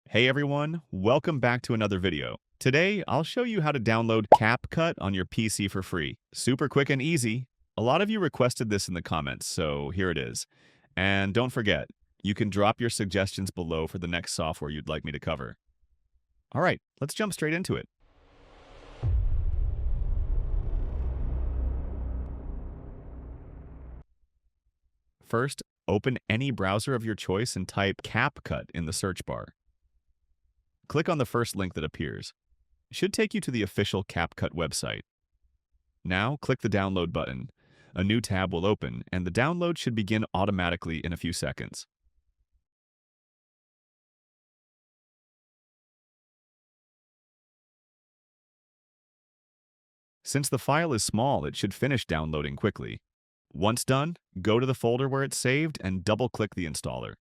Hey everyone, welcome back to another video. Today, I'll show you how to download Capcut on your PC for free. Super quick and easy. A lot of you requested this in the comments, so here it is. And don't forget, you can drop your suggestions below for the next software you'd like me to cover. All right, let's jump straight into it. First, open any browser of your choice and type Capcut in the search bar. Click on the first link that appears. It should take you to the official Capcut website. Now, click the download button. A new tab will open, and the download should begin automatically in a few seconds. Since the file is small, it should finish downloading quickly. Once done, go to the folder where it's saved and double-click the installer.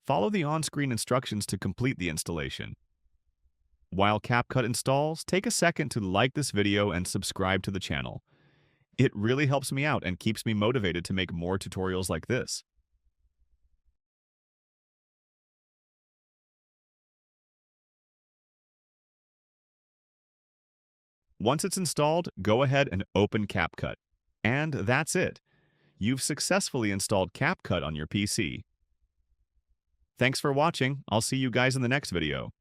Follow the on-screen instructions to complete the installation. While Capcut installs, take a second to like this video and subscribe to the channel. It really helps me out and keeps me motivated to make more tutorials like this. Once it's installed, go ahead and open Capcut. And that's it. You've successfully installed Capcut on your PC. Thanks for watching. I'll see you guys in the next video.